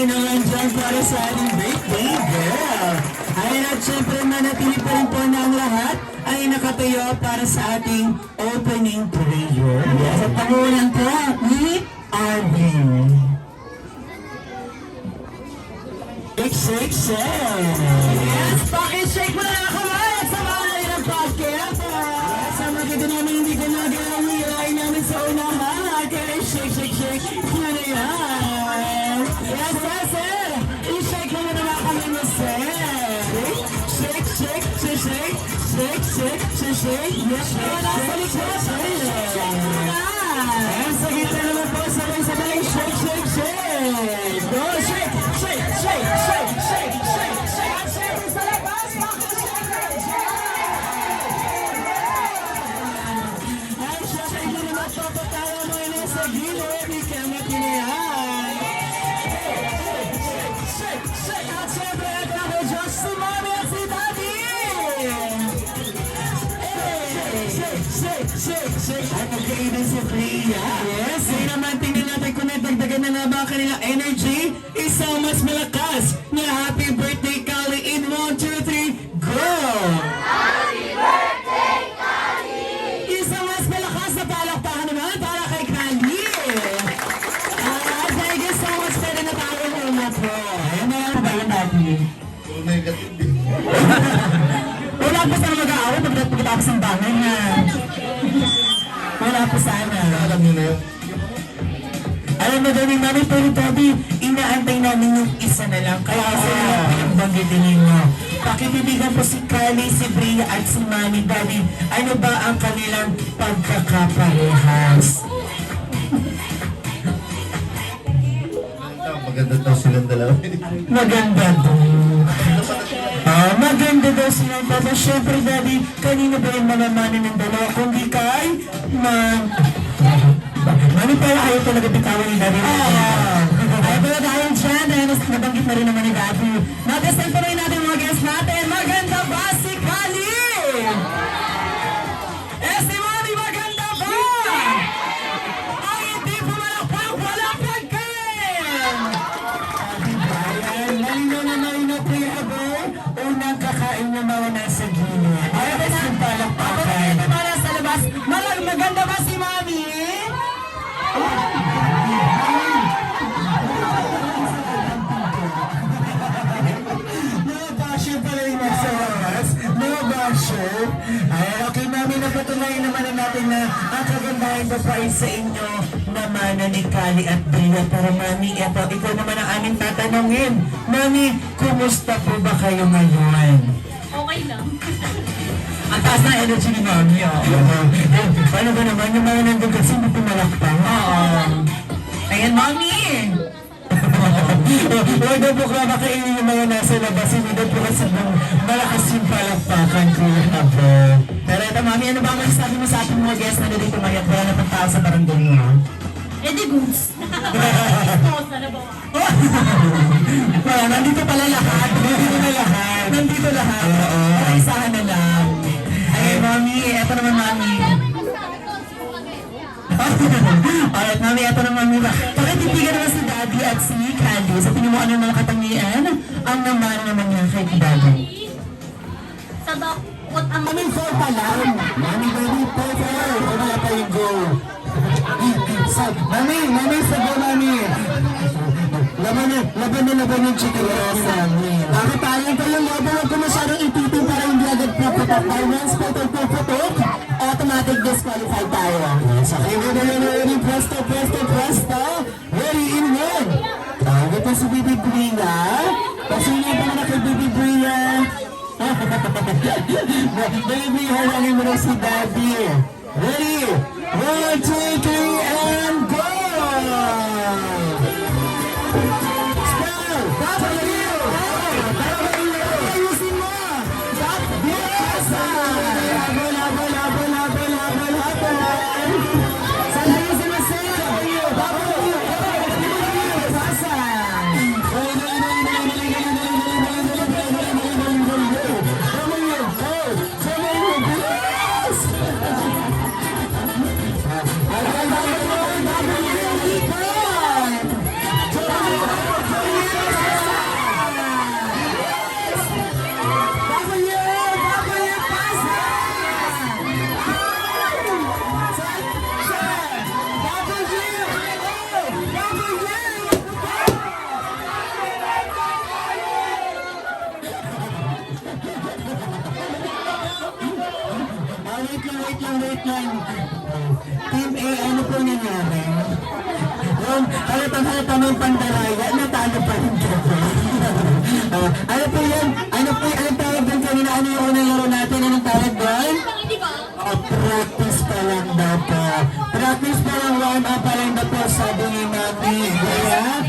birthday naman dyan para sa ating birthday girl. Ayun at syempre manatili pa rin po ng lahat ay nakatayo para sa ating opening prayer. Yes, at pangunan po ni Arvin. Shake, shake, shake! Yes, pakishake mo na lang kamay at samahan na rin ang podcast. Sa makita namin hindi ko nagawang nilay namin sa unahan. Kaya shake, shake, shake. Yun na yan. Yes, yes, sir. I-shake mo na naman kami mo, sir. Shake, shake, shake, shake. Shake, shake, shake, shake. Yes, shake, shake, shake, shake. Ayan, sa gitna naman po, sabay-sabay. Shake, shake, shake. Go, shake, shake, shake, shake, shake, shake, shake. Shake sa labas, ay, shake mo naman po, pataya mo yun sa gilid. Ikaw matinayan. Shake, shake, at syempre, at ako, Diyos, si Mami at si Daddy. Shake, shake, shake. At magkainan si Priya. Yes, ay naman tingnan natin kung nadagdagan na nga ba ang kanilang energy. Isang mas malakas na happy birthday, Kali, in 1, 2, 3, go! Happy birthday, Kali! Isang mas malakas na palakpakan naman para kay Kali. Thank you so much. Pwede na tayo muna po. Ayan na yan. Pabayan natin. Wala pa sana mag-aaway pagkatapos ng bahay na. Wala pa sana. Alam niyo na yun. Alam mo daw ni Mami, pero Toby, inaantay namin yung isa na lang. Kaya sila pinagbanggitinin mo. Pakibibigyan po si Kali, si Bria at si Mami. Daddy, ano ba ang kanilang pagkakaparehas? Maganda daw silang dalawa. Maganda daw. Maganda daw silang dalawa. Siyempre, Daddy, kanina ba yung mamamana ng dalawa? Kung di kay, Mami, pala ayaw talaga bitawan ni Daddy. Ayaw pala tayo dyan. Dahil nabanggit na rin naman ni Daddy. Natistan pa rin natin mga guests natin. Maganda ba si Kali? Si Mami, maganda ba? Ay, hindi pumalakpak, wala pagkain! Ayan, malino po yung aboy. Unang kakain na mga nasa gilid. Ay, bes yung palakpakan. Ako na sa labas. Maganda ba si Mami? No basher pala yung nasa labas. No basher. Ayan, okay, Mami, napatunayan naman na natin na ang kagandahan ko pa ay sa inyo namana ni Kali at Bria. Pero Mami, eto, ikaw naman ang aming tatanungin. Mami, kumusta po ba kayo ngayon? Okay lang. Ang taas na energy ni Mami, paano ba naman yung mga nandun kasi hindi pumalakpang? Ayan, Mami! Huwag daw po kumakainin yung mga nasa labas. Hindi daw po kasi malakas yung palakpakan ko. Pero ito, Mami, ano ba ang masasabi mo sa ating mga guests na dito mayat? Wala na pang tao sa barangay mo. Di goods. Oo, sana ba? Nandito pala lahat. Nandito na lahat. Nandito lahat. Oo. Isahan na lang. Ay, Mami, eto naman, Mami. Alright, Mami, eto naman, Mami. Pakitipigan naman si Daddy at si Candy. Sa tingin mo, ano mga katangian? Ang naman naman niya kay Daddy. Sa dakot ang... Mami, 4 pa lang. Mami, Mami, 4. Wala pa yung go. Mami, sa go, Mami. Laban yung chicken rice, Mami. Nakatayan pa yung lobo. Huwag ko masyadong ipipin para hindi agad puputok. By once puputok, automatic disqualified tayo. So, ready, presto. Ready, in one. Ito si Bibi Bria. Pasunod pa na kay Bibi Bria. Bibi Bria, halangin mo na si Daddy. Ready? 1, 2, 3, and go! Yes! wait lang. Team A, ano po nangyari? Yung halatang-halata ng pandaraya, natalo pa rin kayo. Ano po yun? Anong tawag doon kanina? Ano yung unang laro natin? Anong tawag doon? Hindi ba? Practice pa lang daw po. Practice pa lang, warm up pa lang daw po, sabi ni Mami. Kaya,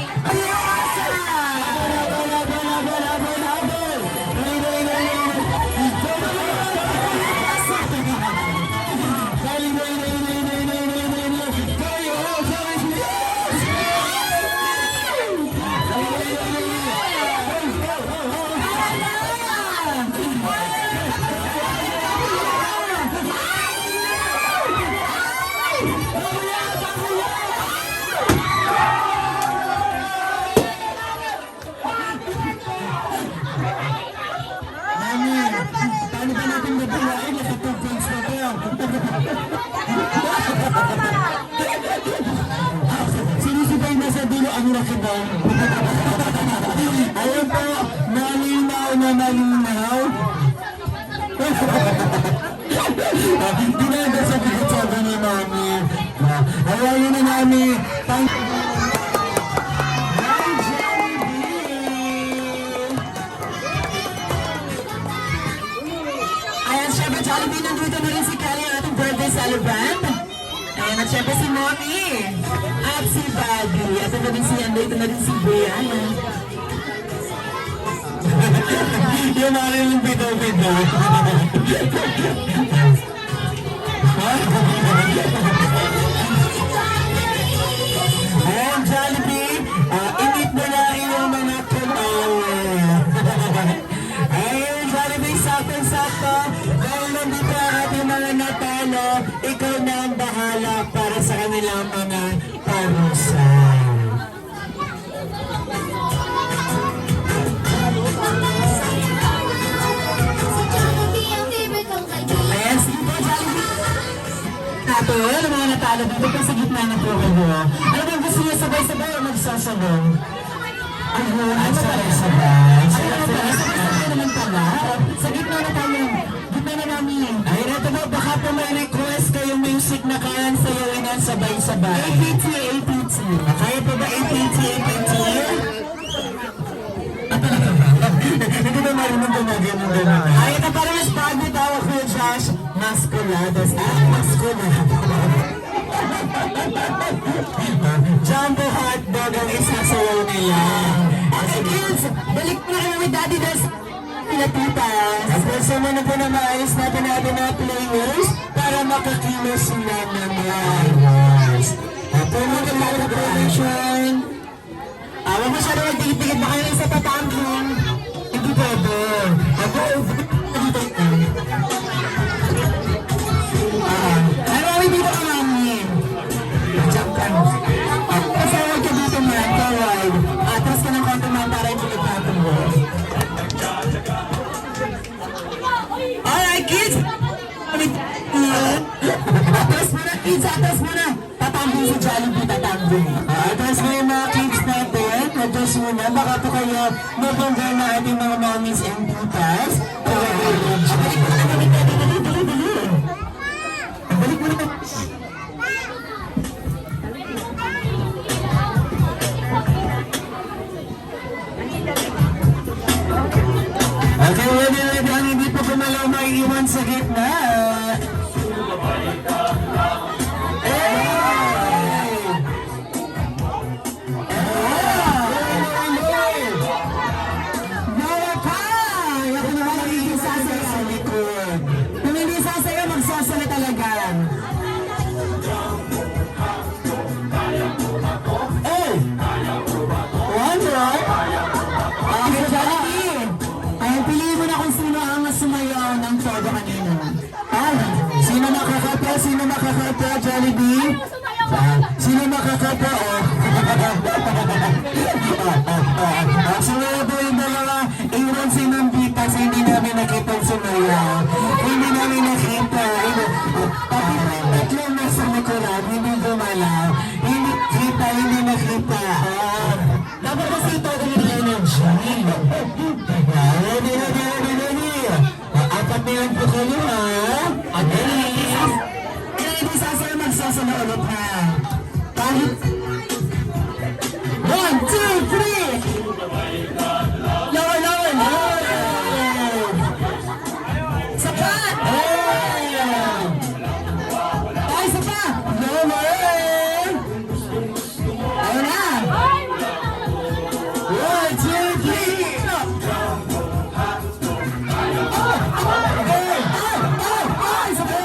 Mami, paano ba natin mabuhain? Nasa 2 points na po. Sinisipay na sa dulo ang rakibang. Ayun po, malinaw na malinaw. Ginagawa sa bigit sabi ni Mami. Ayaw na Mami. Ayan, syempre, Jollibee, nandito na rin si Kelly, ang ating birthday celebrant. Ayan, at syempre si Mommy. At si Buddy. At ito na rin si Ando, ito na rin si Brianna. Yung mga rin yung bitaw-bitaw. Ayan, Jollibee, init mo na yung mga kumawa. Ayun, Jollibee, sakto-sakto. Dahil nandito ang ating mga natalo, ikaw na ang bahala para sa kanilang mga parusan. Ayan, sige po, Jollibee. Nato, ano mga natalo dito pa sa gitna ng program. Ano bang gusto niyo sabay-sabay o magsasalong? Ano sabay-sabay? Sabay naman pala. Sa gitna na tayo. Gitna na namin. Ay, nato mo, baka po may request kayong music na kayang sayawin ang sabay-sabay. APT. Kaya po ba APT? Hindi na marunong tumagin ng gano'n. Ay, ito parang mas bago tawag ko, Josh. Masculadas. Jumbo hotdog ang isasayaw nila. Okay, kids, balik na kayo with Daddy Des. Pinatitas. Kasi muna po na maayos natin mga players para makakilos sila ng lives. Ito mo na mga production. Huwag masyado magdikit-dikit ba kayo sa tatangking? Hindi pwede. Ako, marami dito ka namin. Jump ka. Pasawag ka dito man, forward. Atras ka ng konti man para yung pilit natin mo. Alright, kids! Atras muna, kids! Atras muna! Tatambing si Jollibee, tatambing. Atras mo yung mga kids natin. Atras muna. Baka po kayo mabangga na ating mga mommies and titas. Balik mo na kami, dali. Balik mo na kami. Okay, ready. Ang hindi po kumalaw maiiwan sa gitna. Kung hindi sasaya, magsasaya talaga. Oh! One right? Okay, Jollibee. Ay, piliin mo na kung sino ang sumayaw ng todo kanina. Sino makakapya, Jollibee? Sino makakapya, sumayaw po yung dalawa. Iwan si Nambita, hindi namin nakita sumayaw. Hindi namin nakita. Pati tatlong nasa nakulat, hindi gumalaw. Hindi kita, hindi nakita. Dapat kasi ito yung energy. Ready. Apat na yan po kayo, ha? Again. One, two, three. Lower, lower, lower. Sapat. Ay, isa pa. Lower. Ayun na. One, two, three. Isa pa.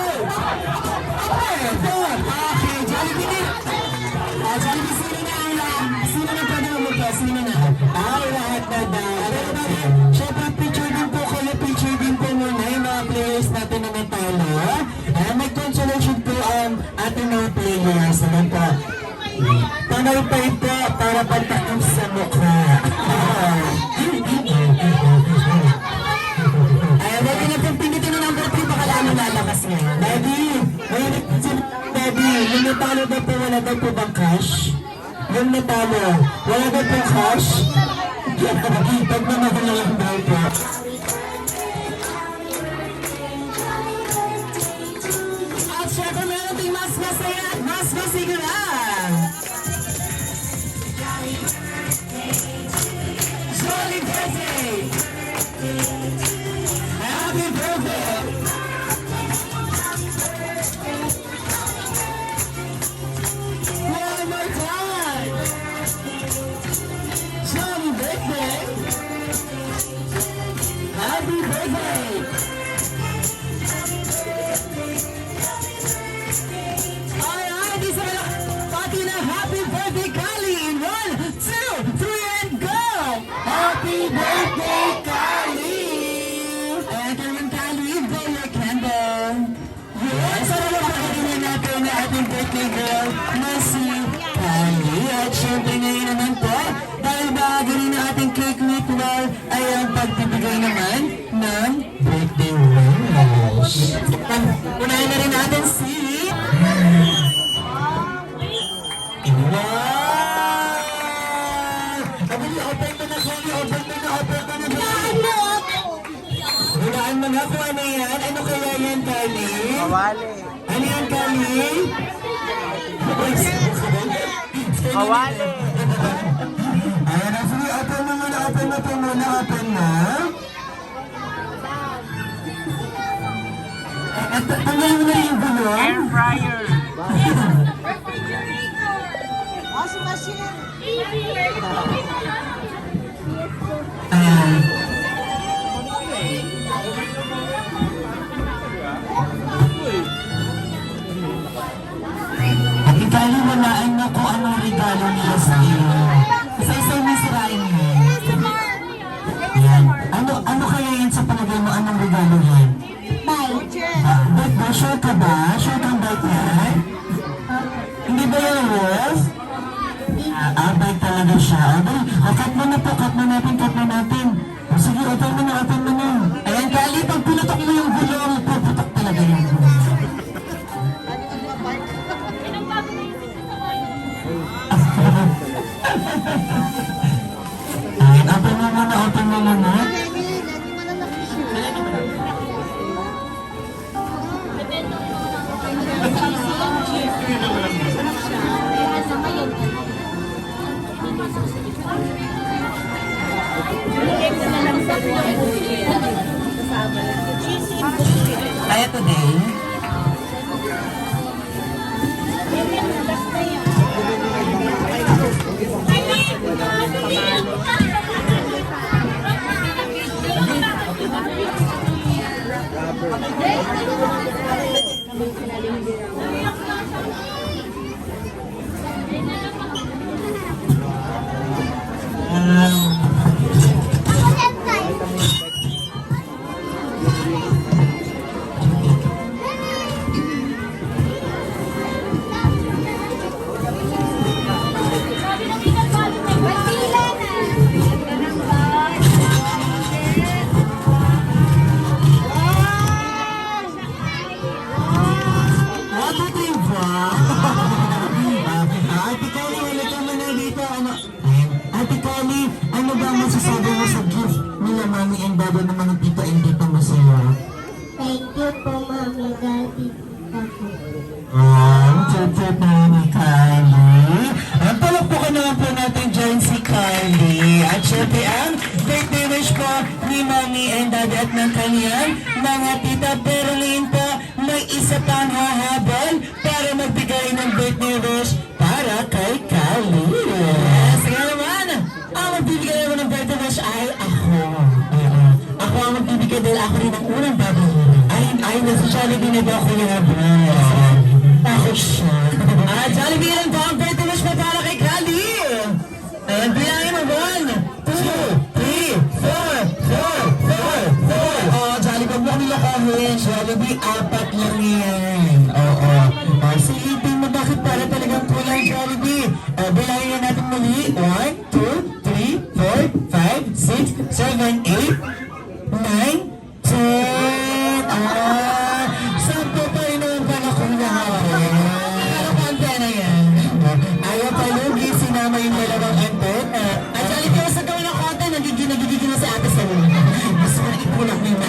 Okay, Jollibee. Jollibee, sino na pwede mamagya? Sino na? Lahat na daw. Siyempre, picture din po kayo. Picture din po muna yung mga players natin na natalo. May consolation po ang ating mga players. Ano po? Panay pa ito para pagtakam sa mukha. Baby, napagpingitin na number 3. Baka lang lalakas nga. Baby, Baby, yung natalo daw po, wala daw po bang cash? Yung natalo, wala daw po cash? Pag mamahal lang daw po. At syempre meron ding mas masaya at mas masigla. Jolly birthday! Happy birthday! One more time! Jolly birthday! Happy birthday! Alright, isa na lang. Pati na happy birthday, Kali! In 1, 2, 3, and go! Happy birthday, Kali! Ayan, Kevin Kali, blow your candle. Yes, ano na pakinggan natin na ating birthday girl na si Kali. At syempre ngayon naman po, dahil bahagi rin ng ating cake ritual ay ang pagbibigay naman ng birthday wish. Unahin na rin natin si... Wow! Abili, open mo na, Kali. Open mo na, open mo na. Hulaan mo na kung ano yan. Ano kaya yan, Kali? Mawali. Ano yan, Kali? Mawali. Ayan na, sige. Open mo muna, open mo po muna, open mo. At tanggalin mo na yung gulong. Air fryer. Washing machine. Ayan. At ikali walaan mo kung anong regalo nila sa iyo. Isa-isa may sirain mo. Yan. Ano kaya yan sa palagay mo? Anong regalo yan? Bike ba? Sure ka ba? Sure kang bike yan? Hindi ba yan, Wolf? Bike talaga siya. Cut mo na po, cut mo natin. Sige, open mo na. Ayan, Kali, pag pinutok mo yung gulong, puputok talaga yung gulong. Ayan, open mo muna. Kaya today, ano ba masasabi mo sa gift nila Mami and Dada na mga tita and tita mo sa'yo? Thank you po, Mami, Daddy, Papa. Cute na ni Kylie. lang yan, mga tita. Pero ngayon po, may isa pang hahabol para magbigay ng birthday wish para kay Kali. Yes, kaya naman, ang magbibigay naman ng birthday wish ay ako. Ako ang magbibigay dahil ako rin ang unang babae. Ay, nasa Jollibee na ba ako nabas? Ako siya. Jollibee lang po ang birthday wish pa para kay Kali. Ayan, bilangin mo, 1, 2, 3, 4, 4, 4, 4. Oh, Jollibee, mo nilakohin. Jollibee, 4 lang yan. Oo. Silipin mo bakit para talagang kulang Jollibee. Bilangin natin muli. 1, 2, 3, 4, 5, 6, 7, 8, 9, 10. Sampo pa rin naman pala kulang. Ano pa ang pera yan? Ayaw palugi, sinama yung dalawang antena. At Jollibee, sa gawin ng konti, nagiging na si ate sa ulo. Gusto ko na ipulak na yung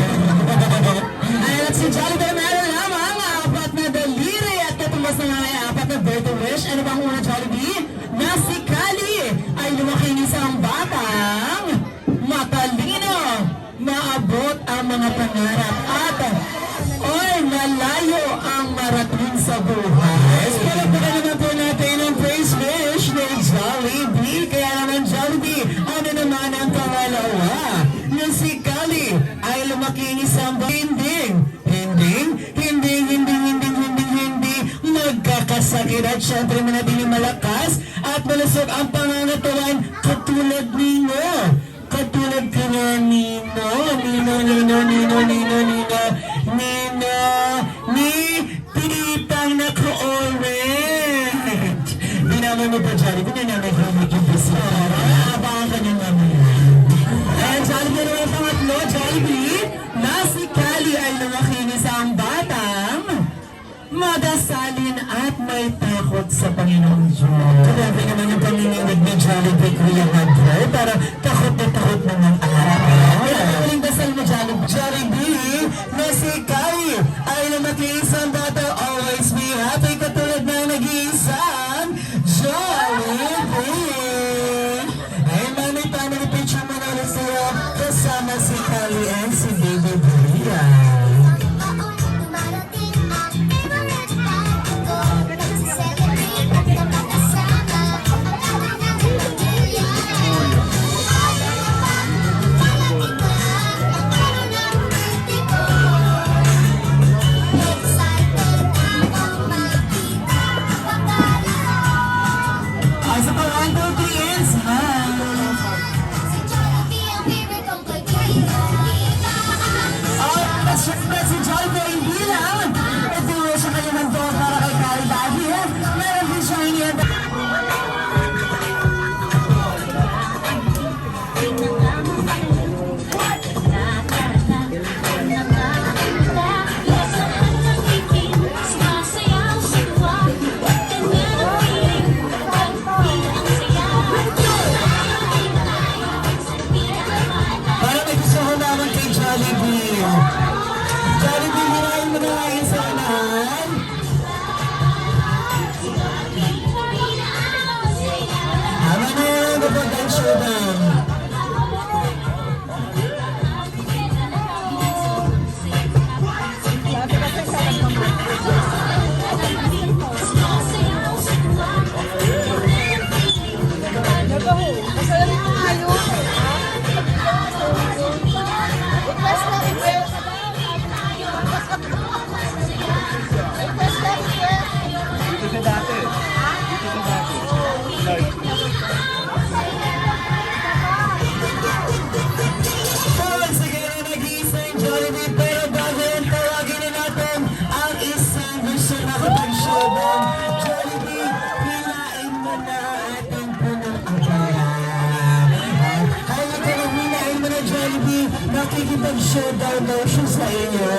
Ayan, at si Jollibee, meron lamang 4 na daliri at katumbas na nga ay 4 na birthday wish. Ano bang una, Jollibee? Na si Kali ay lumaki ng isang batang matalino, maabot ang mga pangarap at malayo ang marating sa buhay. Palagpagan naman po natin ang praise wish ni Jollibee. Kaya naman Jollibee, ano naman ang pangalawa? Na si Kali ay lumaki ng isang hindi magkakasakit at syempre manatili malakas at malusog ang pangangatawan katulad ninyo. Katulad ka na, Nino, ni Titang naka-orange. Binaman mo ba, Jollibee? Nananahimik yung bisita. Abangan ka niya mamaya. Ayan, Jollibee naman ang pangatlo, Jollibee, na si Kali ay lumaki ng isang batang madasalin at may takot sa Panginoong Diyos. Grabe naman yung paninindig ni Jollibee, Kuya Hadley, para takot na ng araw. Ang dasal mo, Jollibee, na si Kali ay lumaki isang bata, always be happy, katulad na nag-iisang Jollibee. Ay, mami, family picture mo na rin sa'yo kasama si Kali and si Baby Bria. Sa pa 1, 2, 3, and smile. Si Jollibee hindi lang. Ito siya kayo ng doon para kay Kali dahil meron din siya niya. Para may gusto ko naman kay Jollibee. Jollibee, hirahin mo na lang yung sa unahan. Tama na yan, kapag ang showdown. Once again, nag-iisang Jollibee, pero bago yan, tawagin na natin ang isang gusto na kapag-showdown. Jollibee, hilain mo na ating punong agaran. Halika na, hilain mo na, Jollibee. Nakikipag-showdown daw siya sa iyo.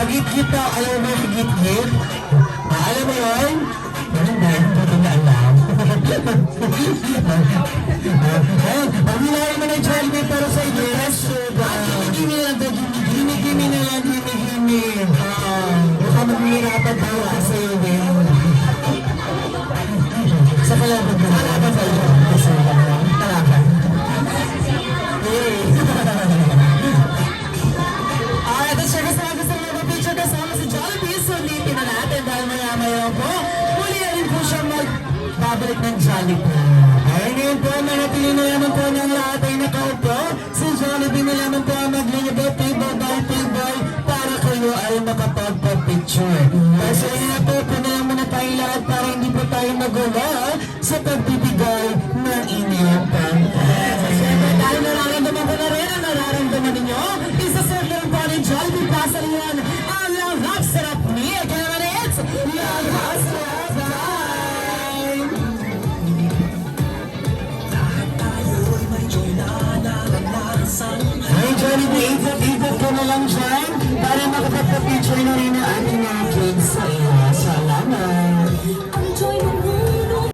Hagit-git daw. Alam mo, hagit-git? Alam mo yun? Hindi ko na alam. Hilain mo na, Jollibee, pero sa iyo, gimi na lang, gimi na lang, gimi. Baka maghihirapan daw sa iyo, sa kalaban mo. Kalaban sa iyo. Kalaban. Jollibee. Ay, ngayon po, manatili na naman po ng lahat ay nakaupo. Si Jollibee na naman po ang maglilibot table by table para kayo ay makapagpapicture. Kasi na po, punalang muna tayo lahat para hindi po tayo magulo sa pagbibigay ng inyong pangkat. So, syempre, dahil nararamdaman ko na rin ang nararamdaman ninyo, isa-serve lang po ni Jollibee Pasalian ang lahap sarap ni kaya naman it's lahap sarap time! Ay, Jollibee, ikot-ikot ko na lang dyan para makapagpa-picture na rin